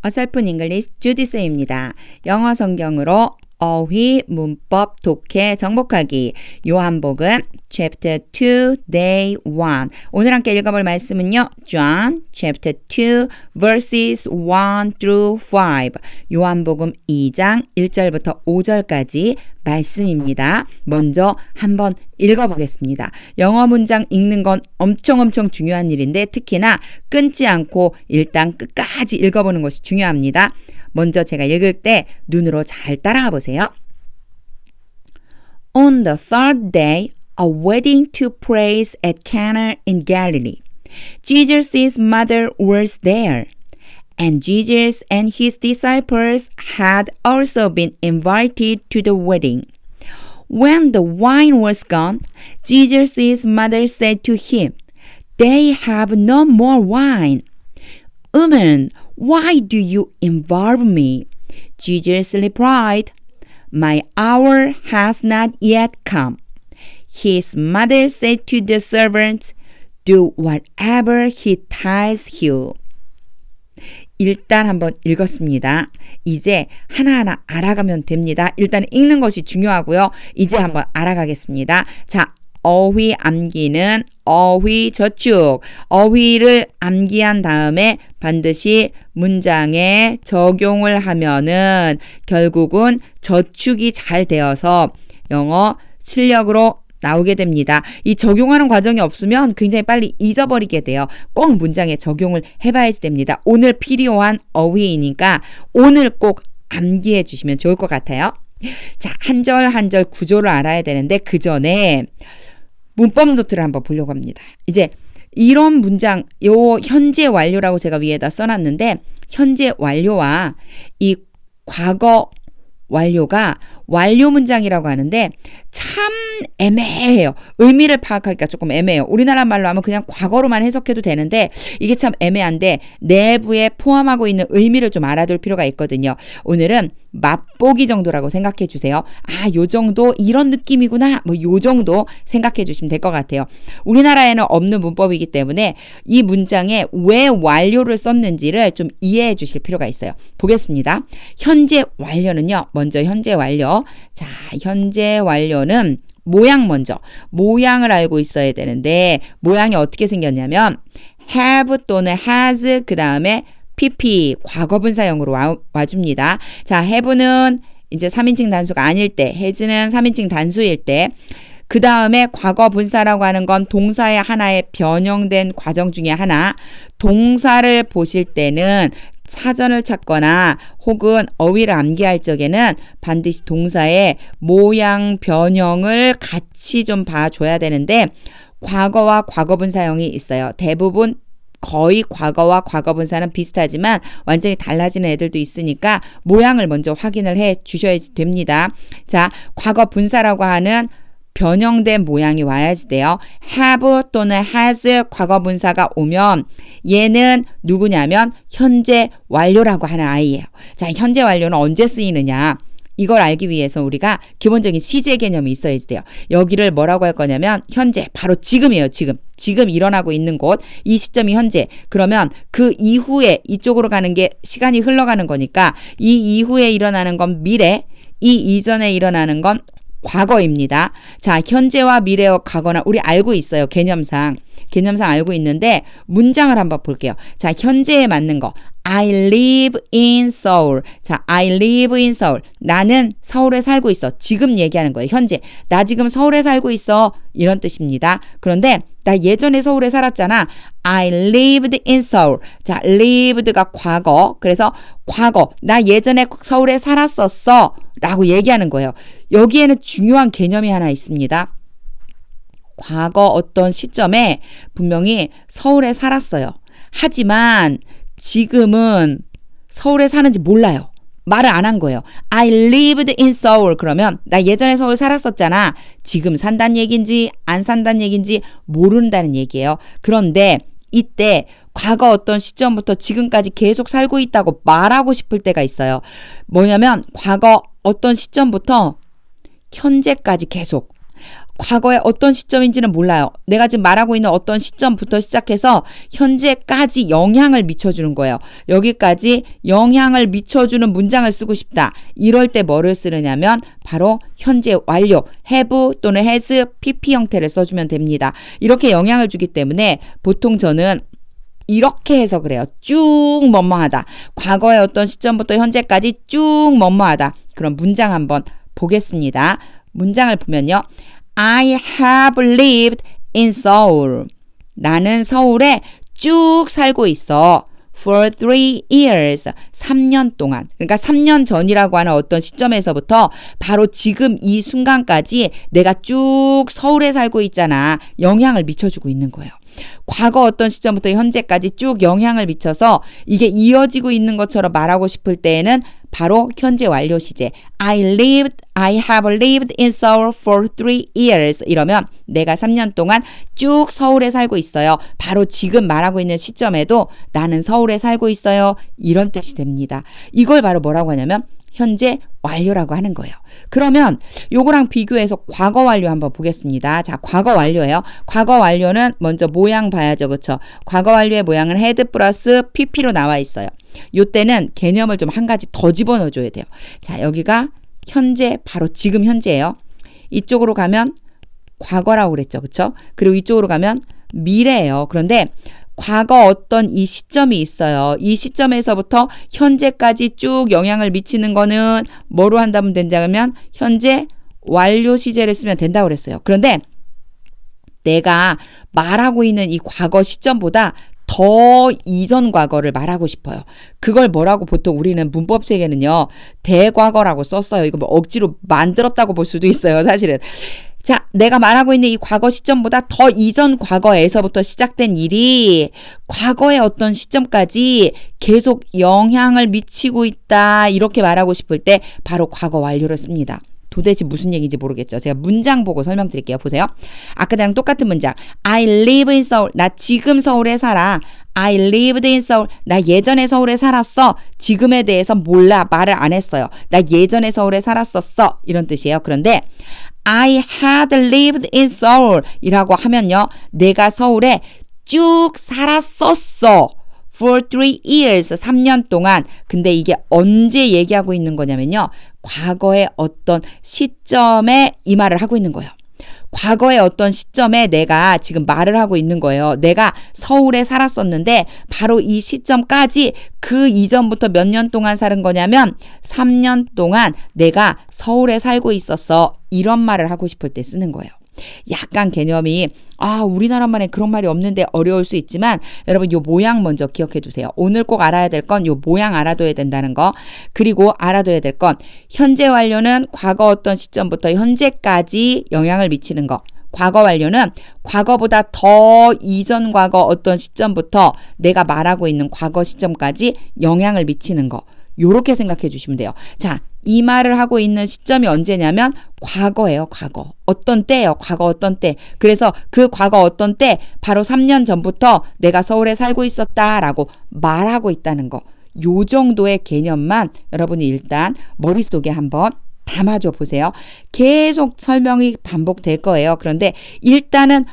어설픈 잉글리시 주디스입니다. 영어 성경으로 어휘, 문법, 독해, 정복하기 요한복음 chapter 2 day 1 오늘 함께 읽어볼 말씀은요. John chapter 2 verses 1 through 5 요한복음 2장 1절부터 5절까지 말씀입니다. 먼저 한번 읽어보겠습니다. 영어 문장 읽는 건 엄청 중요한 일인데 특히나 끊지 않고 일단 끝까지 읽어보는 것이 중요합니다. 먼저 제가 읽을 때 눈으로 잘 따라가 보세요. On the third day, a wedding took place at Cana in Galilee. Jesus' mother was there, and Jesus and his disciples had also been invited to the wedding. When the wine was gone, Jesus' mother said to him, "They have no more wine." "Woman, why do you involve me?" Jesus replied, "My hour has not yet come." His mother said to the servants, "Do whatever he tells you." 일단 한번 읽었습니다. 이제 하나하나 알아가면 됩니다. 일단 읽는 것이 중요하고요. 이제 한번 알아가겠습니다. 자, 어휘 암기는 어휘 저축. 어휘를 암기한 다음에 반드시 문장에 적용을 하면은 결국은 저축이 잘 되어서 영어 실력으로 나오게 됩니다. 이 적용하는 과정이 없으면 굉장히 빨리 잊어버리게 돼요. 꼭 문장에 적용을 해봐야지 됩니다. 오늘 필요한 어휘이니까 오늘 꼭 암기해 주시면 좋을 것 같아요. 자, 한 절 한 절 구조를 알아야 되는데 그 전에 문법 노트를 한번 보려고 합니다. 이제 이런 문장, 요 현재 완료라고 제가 위에다 써놨는데 현재 완료와 이 과거 완료가 완료 문장이라고 하는데 참 애매해요. 의미를 파악하기가 조금 애매해요. 우리나라 말로 하면 그냥 과거로만 해석해도 되는데 이게 참 애매한데 내부에 포함하고 있는 의미를 좀 알아둘 필요가 있거든요. 오늘은 맛보기 정도라고 생각해 주세요. 아, 요 정도 이런 느낌이구나. 뭐 요 정도 생각해 주시면 될 것 같아요. 우리나라에는 없는 문법이기 때문에 이 문장에 왜 완료를 썼는지를 좀 이해해 주실 필요가 있어요. 보겠습니다. 현재 완료는요. 먼저 현재 완료. 자, 현재 완료는 모양 먼저. 모양을 알고 있어야 되는데 모양이 어떻게 생겼냐면 have 또는 has 그 다음에 pp 과거분사형으로 와줍니다. 자, have는 이제 3인칭 단수가 아닐 때, has는 3인칭 단수일 때, 그 다음에 과거분사라고 하는 건 동사의 하나의 변형된 과정 중에 하나. 동사를 보실 때는 사전을 찾거나 혹은 어휘를 암기할 적에는 반드시 동사의 모양 변형을 같이 좀 봐줘야 되는데 과거와 과거분사형이 있어요. 대부분 거의 과거와 과거분사는 비슷하지만 완전히 달라지는 애들도 있으니까 모양을 먼저 확인을 해 주셔야 됩니다. 자, 과거분사라고 하는 변형된 모양이 와야지 돼요. have 또는 has 과거분사가 오면 얘는 누구냐면 현재 완료라고 하는 아이예요. 자, 현재 완료는 언제 쓰이느냐? 이걸 알기 위해서 우리가 기본적인 시제 개념이 있어야지 돼요. 여기를 뭐라고 할 거냐면 현재, 바로 지금이에요. 지금 일어나고 있는 곳, 이 시점이 현재. 그러면 그 이후에 이쪽으로 가는 게 시간이 흘러가는 거니까 이 이후에 일어나는 건 미래, 이 이전에 일어나는 건 과거입니다. 자, 현재와 미래와 과거나 우리 알고 있어요. 개념상 알고 있는데 문장을 한번 볼게요. 자, 현재에 맞는 거. I live in Seoul. 자, I live in Seoul. 나는 서울에 살고 있어. 지금 얘기하는 거예요. 현재. 나 지금 서울에 살고 있어. 이런 뜻입니다. 그런데 나 예전에 서울에 살았잖아. I lived in Seoul. 자, lived가 과거. 그래서 과거. 나 예전에 서울에 살았었어. 라고 얘기하는 거예요. 여기에는 중요한 개념이 하나 있습니다. 과거 어떤 시점에 분명히 서울에 살았어요. 하지만 지금은 서울에 사는지 몰라요. 말을 안 한 거예요. I lived in Seoul. 그러면 나 예전에 서울 살았었잖아. 지금 산다는 얘기인지 안 산다는 얘기인지 모른다는 얘기예요. 그런데 이때 과거 어떤 시점부터 지금까지 계속 살고 있다고 말하고 싶을 때가 있어요. 뭐냐면 과거 어떤 시점부터 현재까지 계속 과거의 어떤 시점인지는 몰라요. 내가 지금 말하고 있는 어떤 시점부터 시작해서 현재까지 영향을 미쳐주는 거예요. 여기까지 영향을 미쳐주는 문장을 쓰고 싶다. 이럴 때 뭐를 쓰느냐면 바로 현재 완료, have 또는 has, pp 형태를 써주면 됩니다. 이렇게 영향을 주기 때문에 보통 저는 이렇게 해서 그래요. 쭉 뭐뭐하다. 과거의 어떤 시점부터 현재까지 쭉 뭐뭐하다. 그럼 문장 한번 보겠습니다. 문장을 보면요. I have lived in Seoul. 나는 서울에 쭉 살고 있어. For 3 years. 3년 동안. 그러니까 3년 전이라고 하는 어떤 시점에서부터 바로 지금 이 순간까지 내가 쭉 서울에 살고 있잖아. 영향을 미쳐주고 있는 거예요. 과거 어떤 시점부터 현재까지 쭉 영향을 미쳐서 이게 이어지고 있는 것처럼 말하고 싶을 때에는 바로 현재 완료 시제 I have lived in Seoul for 3 years 이러면 내가 3년 동안 쭉 서울에 살고 있어요. 바로 지금 말하고 있는 시점에도 나는 서울에 살고 있어요. 이런 뜻이 됩니다. 이걸 바로 뭐라고 하냐면 현재 완료라고 하는 거예요. 그러면 요거랑 비교해서 과거 완료 한번 보겠습니다. 자, 과거 완료예요. 과거 완료는 먼저 모양 봐야죠. 그렇죠? 과거 완료의 모양은 had 플러스 pp로 나와 있어요. 요때는 개념을 좀 한 가지 더 집어넣어 줘야 돼요. 자, 여기가 현재 바로 지금 현재예요. 이쪽으로 가면 과거라고 그랬죠. 그렇죠? 그리고 이쪽으로 가면 미래예요. 그런데 과거 어떤 이 시점이 있어요. 이 시점에서부터 현재까지 쭉 영향을 미치는 거는 뭐로 한다면 된다면 현재 완료 시제를 쓰면 된다고 그랬어요. 그런데 내가 말하고 있는 이 과거 시점보다 더 이전 과거를 말하고 싶어요. 그걸 뭐라고 보통 우리는 문법 세계는요. 대과거라고 썼어요. 이거 뭐 억지로 만들었다고 볼 수도 있어요. 사실은. 자, 내가 말하고 있는 이 과거 시점보다 더 이전 과거에서부터 시작된 일이 과거의 어떤 시점까지 계속 영향을 미치고 있다. 이렇게 말하고 싶을 때 바로 과거 완료를 씁니다. 도대체 무슨 얘기인지 모르겠죠. 제가 문장 보고 설명드릴게요. 보세요. 아까 전랑 똑같은 문장. I live in Seoul. 나 지금 서울에 살아. I lived in Seoul. 나 예전에 서울에 살았어. 지금에 대해서 몰라. 말을 안 했어요. 나 예전에 서울에 살았었어. 이런 뜻이에요. 그런데 I had lived in Seoul 이라고 하면요. 내가 서울에 쭉 살았었어. For 3 years, 3년 동안. 근데 이게 언제 얘기하고 있는 거냐면요. 과거의 어떤 시점에 이 말을 하고 있는 거예요. 과거의 어떤 시점에 내가 지금 말을 하고 있는 거예요. 내가 서울에 살았었는데 바로 이 시점까지 그 이전부터 몇 년 동안 사는 거냐면 3년 동안 내가 서울에 살고 있었어. 이런 말을 하고 싶을 때 쓰는 거예요. 약간 개념이 우리나라만에 그런 말이 없는데 어려울 수 있지만 여러분 요 모양 먼저 기억해 두세요. 오늘 꼭 알아야 될 건 요 모양 알아둬야 된다는 거. 그리고 알아둬야 될 건 현재 완료는 과거 어떤 시점부터 현재까지 영향을 미치는 거. 과거 완료는 과거보다 더 이전 과거 어떤 시점부터 내가 말하고 있는 과거 시점까지 영향을 미치는 거. 요렇게 생각해 주시면 돼요. 자, 이 말을 하고 있는 시점이 언제냐면 과거예요. 과거. 어떤 때예요. 과거 어떤 때. 그래서 그 과거 어떤 때 바로 3년 전부터 내가 서울에 살고 있었다라고 말하고 있다는 거. 요 정도의 개념만 여러분이 일단 머릿속에 한번 담아줘 보세요. 계속 설명이 반복될 거예요. 그런데 일단은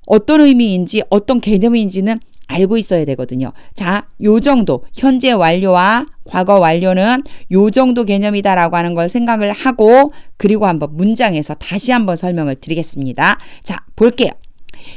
어떤 의미인지 어떤 개념인지는 알고 있어야 되거든요. 자, 요 정도 현재 완료와 과거 완료는 요 정도 개념이다라고 하는 걸 생각을 하고 그리고 한번 문장에서 다시 한번 설명을 드리겠습니다. 자, 볼게요.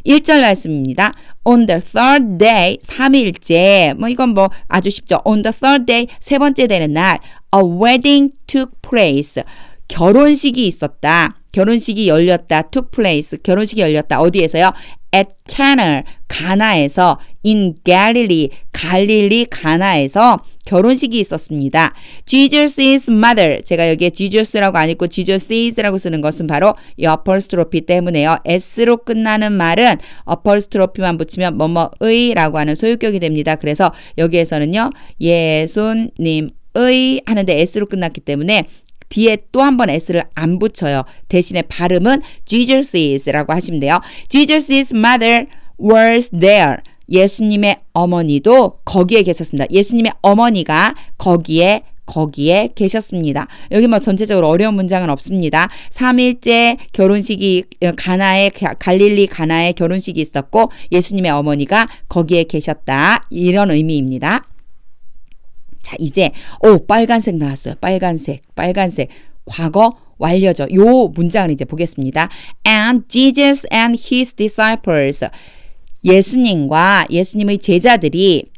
1절 말씀입니다. On the third day, 3일째. 이건 아주 쉽죠. On the third day, 세 번째 되는 날, a wedding took place. 결혼식이 있었다. 결혼식이 열렸다. took place. 결혼식이 열렸다. 어디에서요? at Cana, 가나에서 in Galilee, 갈릴리 가나에서 결혼식이 있었습니다. Jesus' mother, 제가 여기에 Jesus라고 안 읽고 Jesus'라고 쓰는 것은 바로 이 apostrophe 때문에요. S로 끝나는 말은 apostrophe만 붙이면 뭐뭐의라고 하는 소유격이 됩니다. 그래서 여기에서는요. 예수님의 하는데 S로 끝났기 때문에 뒤에 또 한 번 S를 안 붙여요. 대신에 발음은 Jesus'라고 하시면 돼요. Jesus' mother was there. 예수님의 어머니도 거기에 계셨습니다. 예수님의 어머니가 거기에 거기에 계셨습니다. 여기 뭐 전체적으로 어려운 문장은 없습니다. 3일째 결혼식이 갈릴리 가나에 결혼식이 있었고 예수님의 어머니가 거기에 계셨다. 이런 의미입니다. 자, 이제 빨간색 나왔어요. 빨간색. 과거 완료죠. 요 문장을 이제 보겠습니다. And Jesus and his disciples. 예수님과 예수님의 제자들이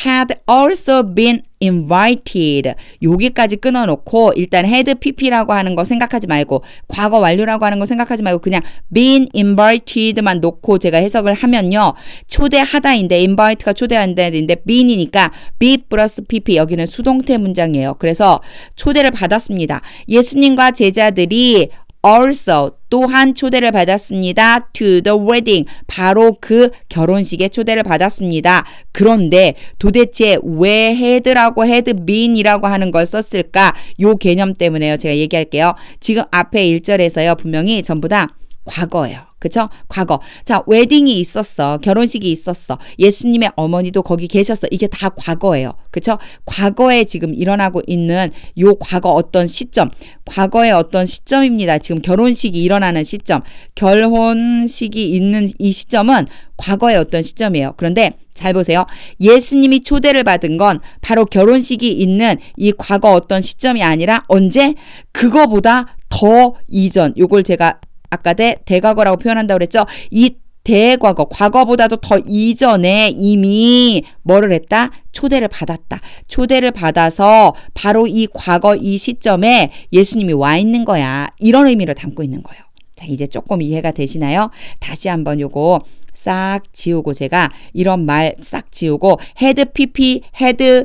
had also been invited. 여기까지 끊어놓고 일단 had pp라고 하는 거 생각하지 말고 과거 완료라고 하는 거 생각하지 말고 그냥 been invited만 놓고 제가 해석을 하면요. 초대하다인데 invite가 초대한다인데 been이니까 be 플러스 pp 여기는 수동태 문장이에요. 그래서 초대를 받았습니다. 예수님과 제자들이 also 또한 초대를 받았습니다. to the wedding 바로 그 결혼식에 초대를 받았습니다. 그런데 도대체 왜 had라고 had been이라고 하는 걸 썼을까? 요 개념 때문에요. 제가 얘기할게요. 지금 앞에 1절에서요. 분명히 전부 다 과거예요. 그쵸? 과거. 자, 웨딩이 있었어. 결혼식이 있었어. 예수님의 어머니도 거기 계셨어. 이게 다 과거예요. 그쵸? 과거에 지금 일어나고 있는 요 과거 어떤 시점. 과거의 어떤 시점입니다. 지금 결혼식이 일어나는 시점. 결혼식이 있는 이 시점은 과거의 어떤 시점이에요. 그런데 잘 보세요. 예수님이 초대를 받은 건 바로 결혼식이 있는 이 과거 어떤 시점이 아니라 언제? 그거보다 더 이전. 요걸 제가 아까 대과거라고 표현한다고 그랬죠. 이 대과거, 과거보다도 더 이전에 이미 뭐를 했다? 초대를 받았다. 초대를 받아서 바로 이 과거 이 시점에 예수님이 와 있는 거야. 이런 의미를 담고 있는 거예요. 자, 이제 조금 이해가 되시나요? 다시 한번 요거 싹 지우고 제가 이런 말 싹 지우고 had pp, had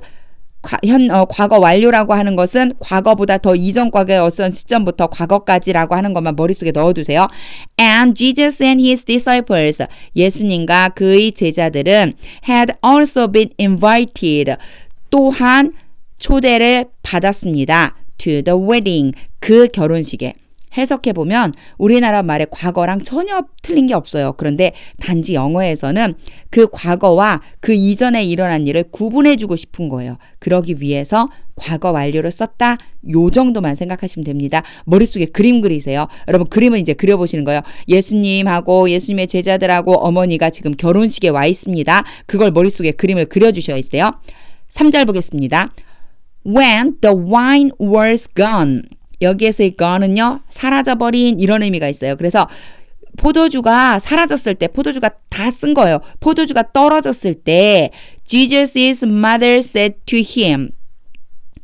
과거 완료라고 하는 것은 과거보다 더 이전 과거의 어떤 시점부터 과거까지라고 하는 것만 머릿속에 넣어두세요. And Jesus and his disciples 예수님과 그의 제자들은 had also been invited 또한 초대를 받았습니다. to the wedding 그 결혼식에. 해석해보면 우리나라 말의 과거랑 전혀 틀린 게 없어요. 그런데 단지 영어에서는 그 과거와 그 이전에 일어난 일을 구분해주고 싶은 거예요. 그러기 위해서 과거 완료를 썼다. 요 정도만 생각하시면 됩니다. 머릿속에 그림 그리세요. 여러분 그림을 이제 그려보시는 거예요. 예수님하고 예수님의 제자들하고 어머니가 지금 결혼식에 와 있습니다. 그걸 머릿속에 그림을 그려주셔야 돼요. 3절 보겠습니다. When the wine was gone 여기에서의 gone은요. 사라져버린 이런 의미가 있어요. 그래서 포도주가 사라졌을 때 포도주가 다 쓴 거예요. 포도주가 떨어졌을 때 Jesus' mother said to him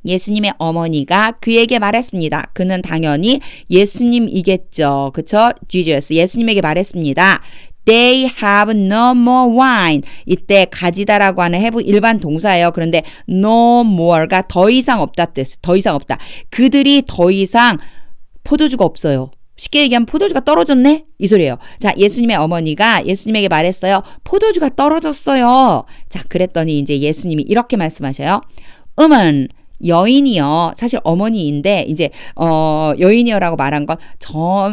예수님의 어머니가 그에게 말했습니다. 그는 당연히 예수님이겠죠. 그쵸? Jesus 예수님에게 말했습니다. They have no more wine. 이때 가지다라고 하는 have 일반 동사예요. 그런데 no more가 더 이상 없다 뜻. 더 이상 없다. 그들이 더 이상 포도주가 없어요. 쉽게 얘기하면 포도주가 떨어졌네? 이 소리예요. 자, 예수님의 어머니가 예수님에게 말했어요. 포도주가 떨어졌어요. 자, 그랬더니 이제 예수님이 이렇게 말씀하셔요. 여인이요. 사실 어머니인데 이제 여인이요라고 말한 건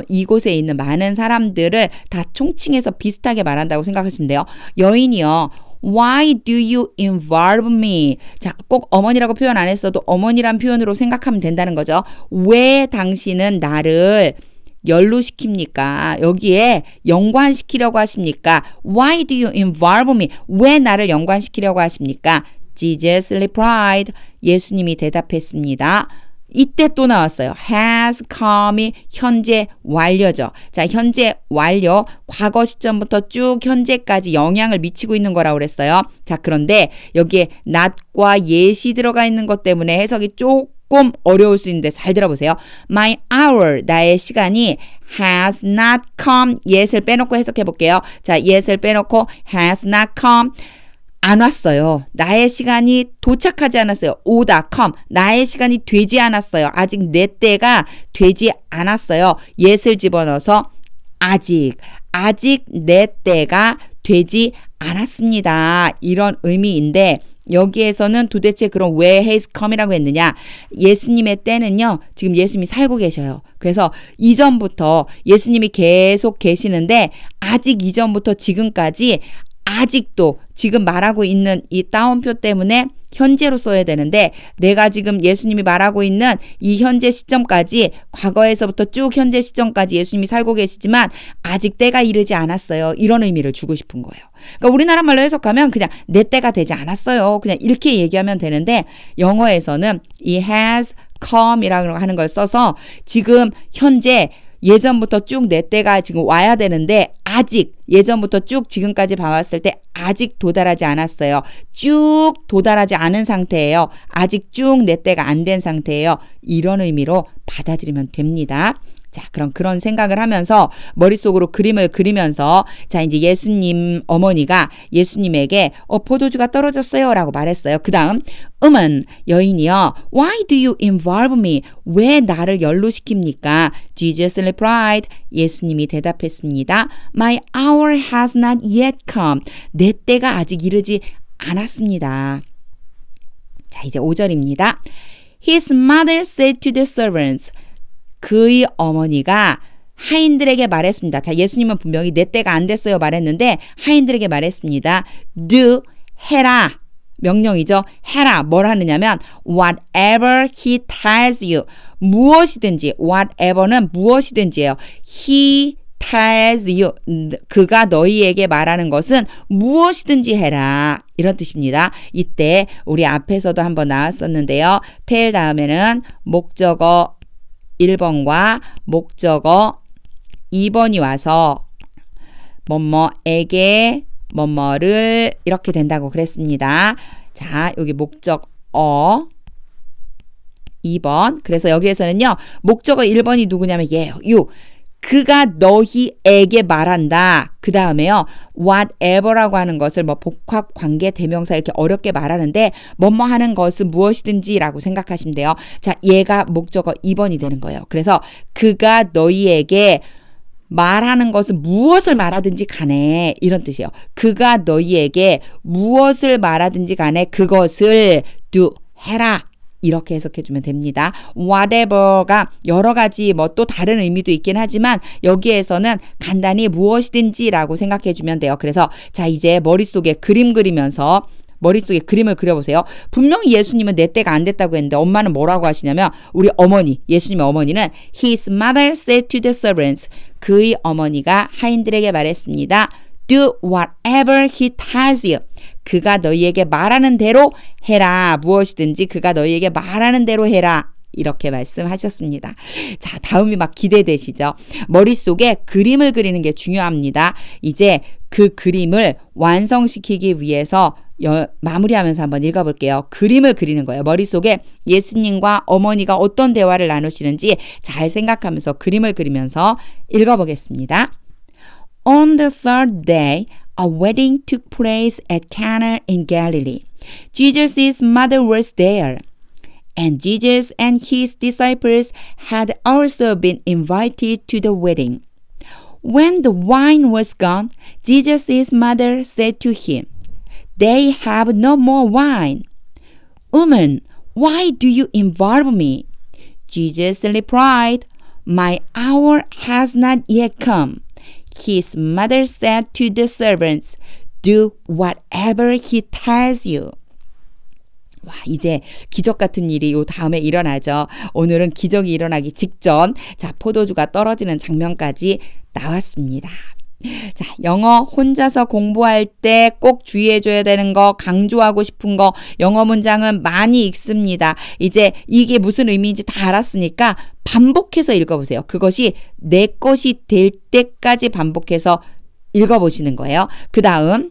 이곳에 있는 많은 사람들을 다 총칭해서 비슷하게 말한다고 생각하시면 돼요. 여인이요. Why do you involve me? 자, 꼭 어머니라고 표현 안 했어도 어머니란 표현으로 생각하면 된다는 거죠. 왜 당신은 나를 연루시킵니까? 여기에 연관시키려고 하십니까? Why do you involve me? 왜 나를 연관시키려고 하십니까? Jesus replied. 예수님이 대답했습니다. 이때 또 나왔어요. has come이 현재 완료죠. 자, 현재 완료. 과거 시점부터 쭉 현재까지 영향을 미치고 있는 거라고 그랬어요. 자, 그런데 여기에 not과 yet이 들어가 있는 것 때문에 해석이 조금 어려울 수 있는데 잘 들어보세요. My hour, 나의 시간이 has not come, yet을 빼놓고 해석해 볼게요. 자, yet을 빼놓고 has not come. 안 왔어요. 나의 시간이 도착하지 않았어요. 오다, come. 나의 시간이 되지 않았어요. 아직 내 때가 되지 않았어요. yes을 집어넣어서 아직 내 때가 되지 않았습니다. 이런 의미인데 여기에서는 도대체 그럼 왜 has come이라고 했느냐? 예수님의 때는요. 지금 예수님이 살고 계셔요. 그래서 이전부터 예수님이 계속 계시는데 아직 이전부터 지금까지 아직도 지금 말하고 있는 이 따옴표 때문에 현재로 써야 되는데 내가 지금 예수님이 말하고 있는 이 현재 시점까지 과거에서부터 쭉 현재 시점까지 예수님이 살고 계시지만 아직 때가 이르지 않았어요. 이런 의미를 주고 싶은 거예요. 그러니까 우리나라 말로 해석하면 그냥 내 때가 되지 않았어요. 그냥 이렇게 얘기하면 되는데 영어에서는 이 has come이라고 하는 걸 써서 지금 현재 예전부터 쭉 내 때가 지금 와야 되는데 아직 예전부터 쭉 지금까지 봐왔을 때 아직 도달하지 않았어요. 쭉 도달하지 않은 상태예요. 아직 쭉 내 때가 안 된 상태예요. 이런 의미로 받아들이면 됩니다. 자, 그럼 그런 생각을 하면서 머릿속으로 그림을 그리면서 자, 이제 예수님 어머니가 예수님에게 포도주가 떨어졌어요 라고 말했어요. 그 다음 여인이요. Why do you involve me? 왜 나를 연루시킵니까? Jesus replied. 예수님이 대답했습니다. My hour has not yet come. 내 때가 아직 이르지 않았습니다. 자, 이제 5절입니다. His mother said to the servants. 그의 어머니가 하인들에게 말했습니다. 자, 예수님은 분명히 내 때가 안 됐어요 말했는데 하인들에게 말했습니다. Do, 해라. 명령이죠. 해라. 뭘 하느냐면 whatever he tells you. 무엇이든지 whatever는 무엇이든지예요. He tells you. 그가 너희에게 말하는 것은 무엇이든지 해라. 이런 뜻입니다. 이때 우리 앞에서도 한번 나왔었는데요. tell 다음에는 목적어 1번과 목적어 2번이 와서 뭐뭐에게 뭐뭐를 이렇게 된다고 그랬습니다. 자, 여기 목적어 2번. 그래서 여기에서는요. 목적어 1번이 누구냐면 얘예요. you. 그가 너희에게 말한다. 그 다음에요. whatever라고 하는 것을 뭐 복합 관계 대명사 이렇게 어렵게 말하는데 뭐뭐 하는 것은 무엇이든지 라고 생각하시면 돼요. 자, 얘가 목적어 2번이 되는 거예요. 그래서 그가 너희에게 말하는 것은 무엇을 말하든지 간에 이런 뜻이에요. 그가 너희에게 무엇을 말하든지 간에 그것을 do 해라. 이렇게 해석해주면 됩니다. whatever가 여러 가지 뭐 또 다른 의미도 있긴 하지만 여기에서는 간단히 무엇이든지라고 생각해주면 돼요. 그래서 자, 이제 머릿속에 그림 그리면서 머릿속에 그림을 그려보세요. 분명히 예수님은 내 때가 안 됐다고 했는데 엄마는 뭐라고 하시냐면 우리 어머니, 예수님의 어머니는 His mother said to the servants. 그의 어머니가 하인들에게 말했습니다. Do whatever he tells you. 그가 너희에게 말하는 대로 해라. 무엇이든지 그가 너희에게 말하는 대로 해라. 이렇게 말씀하셨습니다. 자, 다음이 막 기대되시죠? 머릿속에 그림을 그리는 게 중요합니다. 이제 그 그림을 완성시키기 위해서 마무리하면서 한번 읽어볼게요. 그림을 그리는 거예요. 머릿속에 예수님과 어머니가 어떤 대화를 나누시는지 잘 생각하면서 그림을 그리면서 읽어보겠습니다. On the third day, a wedding took place at Cana in Galilee. Jesus' mother was there, and Jesus and his disciples had also been invited to the wedding. When the wine was gone, Jesus' mother said to him, They have no more wine. Woman, why do you involve me? Jesus replied, My hour has not yet come. His mother said to the servants, Do whatever he tells you. 와, 이제 기적 같은 일이 요 다음에 일어나죠. 오늘은 기적이 일어나기 직전, 자, 포도주가 떨어지는 장면까지 나왔습니다. 자, 영어 혼자서 공부할 때 꼭 주의해줘야 되는 거, 강조하고 싶은 거, 영어 문장은 많이 읽습니다. 이제 이게 무슨 의미인지 다 알았으니까 반복해서 읽어보세요. 그것이 내 것이 될 때까지 반복해서 읽어보시는 거예요. 그 다음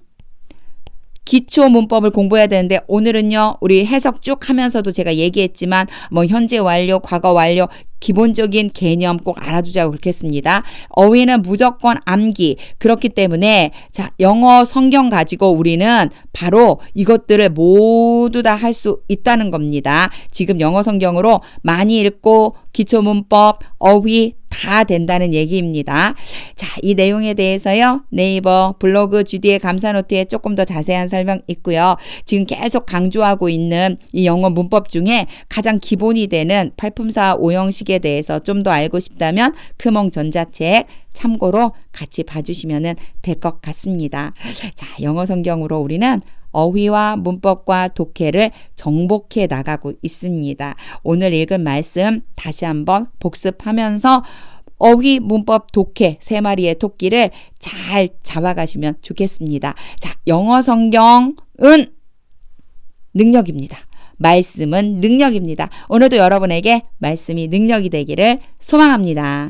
기초 문법을 공부해야 되는데 오늘은요, 우리 해석 쭉 하면서도 제가 얘기했지만 뭐 현재 완료, 과거 완료, 기본적인 개념 꼭 알아두자고 그렇게 했습니다. 어휘는 무조건 암기. 그렇기 때문에 자, 영어 성경 가지고 우리는 바로 이것들을 모두 다 할 수 있다는 겁니다. 지금 영어 성경으로 많이 읽고 기초 문법, 어휘 다 된다는 얘기입니다. 자, 이 내용에 대해서요, 네이버 블로그 주디의 감사노트에 조금 더 자세한 설명 있고요. 지금 계속 강조하고 있는 이 영어 문법 중에 가장 기본이 되는 8품사 5형식의 독해에 대해서 좀 더 알고 싶다면 금홍 전자책 참고로 같이 봐주시면 될 것 같습니다. 자, 영어 성경으로 우리는 어휘와 문법과 독해를 정복해 나가고 있습니다. 오늘 읽은 말씀 다시 한번 복습하면서 어휘, 문법, 독해 세 마리의 토끼를 잘 잡아가시면 좋겠습니다. 자, 영어 성경은 능력입니다. 말씀은 능력입니다. 오늘도 여러분에게 말씀이 능력이 되기를 소망합니다.